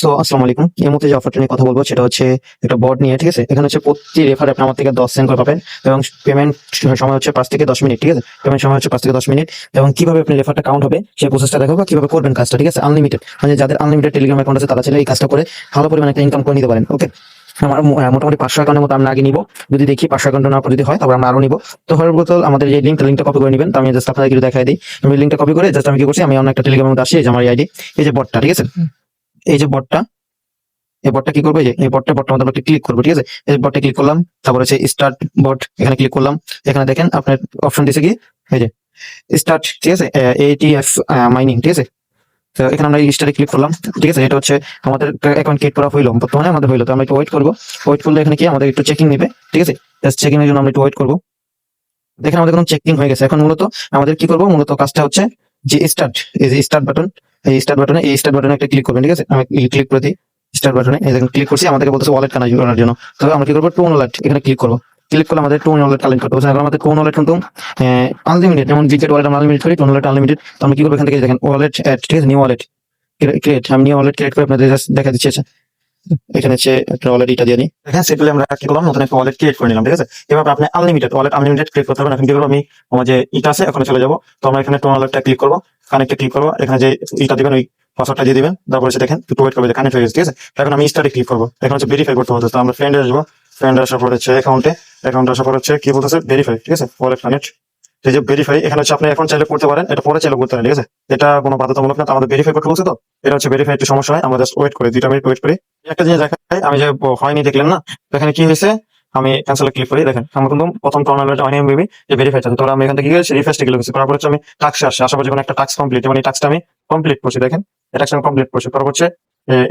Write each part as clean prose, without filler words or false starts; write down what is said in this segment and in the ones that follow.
So আসসালামু আলাইকুম। এই মুহূর্তে যে অফারটা নিয়ে কথা বলবো সেটা হচ্ছে একটা বট নিয়ে, ঠিক আছে। এখানে হচ্ছে প্রতি রেফার আপনি আমার থেকে 10 সেন্ট করে পাবেন এবং পেমেন্ট সময় হচ্ছে 5 থেকে 10 মিনিট, ঠিক আছে। পেমেন্ট সময় হচ্ছে 5 থেকে 10 মিনিট এবং কিভাবে আপনি রেফারটা কাউন্ট হবে সেই প্রসেসটা দেখাবো, কিভাবে করবেন কাজটা, ঠিক আছে। আনলিমিটেড, মানে যাদের আনলিমিটেড টেলিগ্রাম অ্যাকাউন্ট আছে তারা চাইলে এই কাজটা করে ভালো পরিমাণে একটা ইনকাম করে নিতে পারেন। ওকে, আমার মোটামুটি 500 অ্যাকাউন্টের মতো আমরা আগে নিব, যদি দেখি 500 অ্যাকাউন্ট না যদি হয় তারপর আমরা আরো নিব। তো সর্বপ্রথম আমাদের যে লিঙ্কটা কপি করে নেবেন। তো আমি জাস্ট আপনাদের কিছু দেখাই দিই। আমি লিঙ্কটা কপি করে জাস্ট আমি কি করছি, আমি অন্য একটা টেলিগ্রামের মধ্যে আসি, এই যে আমার আইডি, এই যে বটটা, ঠিক আছে। এই যে বটটা, এই বটটা কি করবে, যে এই বটটার মধ্যে আমরা ক্লিক করবো, ঠিক আছে। এই বটটা ক্লিক করলাম, তারপর হচ্ছে স্টার্ট বট, এখানে ক্লিক করলাম। এখানে দেখেন আপনার অপশন দিয়েছে কি, এই যে স্টার্ট, ঠিক আছে, এটিএফ মাইনিং, ঠিক আছে। তো এখানে আমরা স্টারে ক্লিক করলাম, ঠিক আছে। এটা হচ্ছে আমাদের অ্যাকাউন্ট ক্রিয়েট করা হইলো, বর্তমানে আমাদের হইলো। তো আমরা একটু ওয়েট করবো। ওয়েট করলে এখানে কি আমাদের একটু চেকিং নেবে, ঠিক আছে। জাস্ট চেকিং এর জন্য আমরা একটু ওয়েট করবো। দেখেন আমাদের কোনো চেকিং হয়ে গেছে। এখন মূলত আমাদের কি করবো, মূলত কাজটা হচ্ছে যে স্টার্ট, এই যে স্টার্ট বাটন, এই স্টার্ট বাটনে একটা ক্লিক করবেন, ঠিক আছে। আমি ক্লিক করে দিই স্টার্ট বাটনে, এই দেখেন ক্লিক করছি। আমাদেরকে বলতেছে ওয়ালেট কানেক্ট করার জন্য। তো আমরা কি করবো, টোন ওয়ালেট এখানে ক্লিক করবো। ক্লিক করলে আমাদের টোন ওয়ালেট কানেক্ট করতে হবে। এখন আমাদের টোন ওয়ালেট কিন্তু আনলিমিটেড, যেমন বিজেট ওয়ালেট আমরা আনলিমিটেড করি, টোন ওয়ালেট আনলিমিটেড। তো আমরা কি করবো, এখান থেকে দেখেন ওয়ালেট অ্যাড, ঠিক আছে, নিউ ওয়ালেট ক্রিয়েট। আমি নিউ ওয়ালেট ক্রিয়েট করে আপনাদের দেখা দিচ্ছি। আচ্ছা, এখানে হচ্ছে একটা ওয়ালেট এটা দিয়ে নিই। এখানে সিম্পলি আমরা কি করলাম, নতুন একটা ওয়ালেট ক্রিয়েট করে নিলাম, ঠিক আছে। এবার আপনি আনলিমিটেড ওয়ালেট আনলিমিটেড ক্রিয়েট করতে পারবেন। এখন কি করবো, আমি আমার যে ইটা আছে ওখানে চলে যাবো। তো আমরা এখানে টোন ওয়ালেটটা ক্লিক করবো, কানেক্টে ক্লিক করবো। এখানে যে ইটা দিবেন ওই পাসওয়ার্ডটা দিয়ে দিবেন। তারপর হচ্ছে দেখেন একটু ওয়েট করবে, যে কানেক্ট হয়ে গেছে, ঠিক আছে। এখন আমি স্টারে ক্লিক করবো। এখন হচ্ছে ভেরিফাই করতে হচ্ছে। তো আমরা ফ্রেন্ডে আসবো। ফ্রেন্ড আসার পর হচ্ছে অ্যাকাউন্টে আসার পর হচ্ছে কি বলতেছে, ভেরিফাই, ঠিক আছে, ওয়ালেট কানেক্ট। এই যে ভেরিফাই, এখানে হচ্ছে আপনি এখন চাইলে করতে পারেন, এটা পরে চাইলে করতে পারেন, ঠিক আছে। এটা কোনো বাধ্যতামূলক না। তো আমাদের ভেরিফাই করতে বলছে, তো এটা হচ্ছে ভেরিফাই একটু সমস্যা হয়, আমরা জাস্ট ওয়েট করি, 2 মিনিট ওয়েট করি। একটা জিনিস দেখাই, আমি যে হয়নি দেখলেন না, তো এখানে কি হয়েছে, আমি ক্যান্সেলে ক্লিক করি। দেখেন আমার কিন্তু প্রথম টর্নামেন্ট হয়নি, আমি ভেবে যে ভেরিফাই চাচ্ছি। তো আমি এখান থেকে গিয়ে রিফ্রেশ ক্লিক করেছি, করার পর হচ্ছে আমি টাস্কে আসছে, আশা করছি কোনো একটা টাস্ক কমপ্লিট, মানে এই টাস্কটা আমি কমপ্লিট করছি। দেখেন এটা আমি কমপ্লিট করছি। তারপর হচ্ছে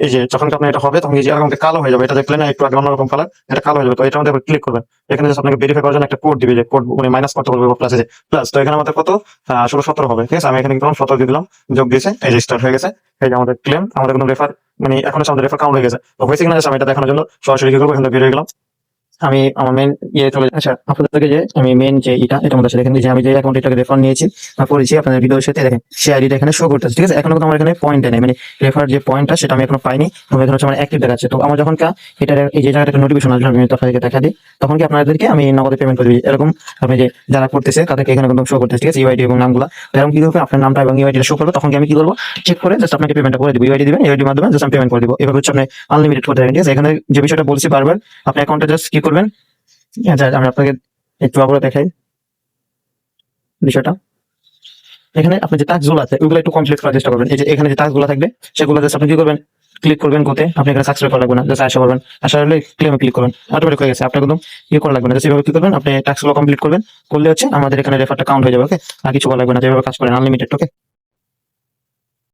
এই যে যখন আপনার এটা হবে তখন এই যে এরকম কালো হয়ে যাবে, এটা দেখলেন না একটু আগে অন্যরকম কালার, এটা কালো হয়ে যাবে। তো এটা আমাদের ক্লিক করবেন। এখানে জাস্ট আপনাকে ভেরিফাই করার জন্য একটা কোড দিবে, যে কোড মানে মাইনাস করতে বলবে প্লাস, এই যে প্লাস। তো এখানে আমাদের কত 16-17 হবে, ঠিক আছে। আমি এখানে একদম 17 দিয়ে দিলাম, যোগ দিয়েছে, এই যে স্টার্ট হয়ে গেছে। এই যে আমাদের ক্লেম, আমাদের কোনো রেফার মানে এখন হচ্ছে আমাদের রেফার কাউন্ট হয়ে গেছে। তো হয়েছে কিনা আমি এটা দেখানোর জন্য সরাসরি কি করবো, এখান থেকে বের হয়ে গেলাম। আমি আমার মেন ইয়ে চলে, আচ্ছা আপনাদেরকে যে আমি মেন যে এটার মধ্যে দেখেন যে আমি যে অ্যাকাউন্ট এটাকে রেফার নিয়েছি বা করেছি আপনাদের ভিডিওর সাথে, দেখেন সেই আইডিটা এখানে শো করতেছে, ঠিক আছে। এখনো কিন্তু আমার এখানে পয়েন্ট নেই, মানে রেফার যে পয়েন্টটা সেটা আমি এখনো পাইনি। এবং এখানে হচ্ছে আমার অ্যাক্টিভ দেখাচ্ছে। তো আমার যখন এটা এই যে জায়গাটা নোটিফিকেশন আসবে, আমি আপনাদেরকে দেখা দিই, তখন কি আপনাদেরকে আমি নগদে পেমেন্ট করে দিই। এরকম আপনি যে যারা করতেছে তাদেরকে এখানে কিন্তু শো করতেছে, ঠিক আছে, ইউআইডি এবং নামগুলো। এরকম কি করবে, আপনার নামটা এবং ইউআইডিটা শো করবে, তখন কি আমি কি করবো, চেক করে জাস্ট আপনাকে পেমেন্টটা করে দিব। ইউআইডি দিবেন, ইউআইডির মাধ্যমে জাস্ট আমি পেমেন্ট করে দিব। এভাবে হচ্ছে আপনি আনলিমিটেড করতে পারেন, ঠিক আছে। এখানে যে বিষয়টা বলছি বারবার, আপনি অ্যাকাউন্টে জাস্ট কি করবেন, আচ্ছা আমি আপনাকে একটু আবার দেখাই বিষয়টা। এখানে আপনি যে টাস্ক গুলো আছে ওইগুলো একটু কমপ্লিট করার চেষ্টা করবেন। এই যে এখানে যে টাস্ক গুলো থাকবে সেগুলো জাস্ট আপনি কি করবেন, ক্লিক করবেন কোতে, আপনি এখানে সাবস্ক্রাইব করা লাগবে না, জাস্ট আসা করবেন। আসা হলে ক্লেমে ক্লিক করবেন, অটোমেটিক হয়ে গেছে, আপনার কোনো ইয়ে করা লাগবে না। জাস্ট এভাবে কি করবেন, আপনি টাস্ক গুলো কমপ্লিট করবেন, করলে হচ্ছে আমাদের এখানে রেফারটা কাউন্ট হয়ে যাবে। ওকে, আর কিছু করা লাগবে না, যেভাবে কাজ করেন আনলিমিটেড। ওকে।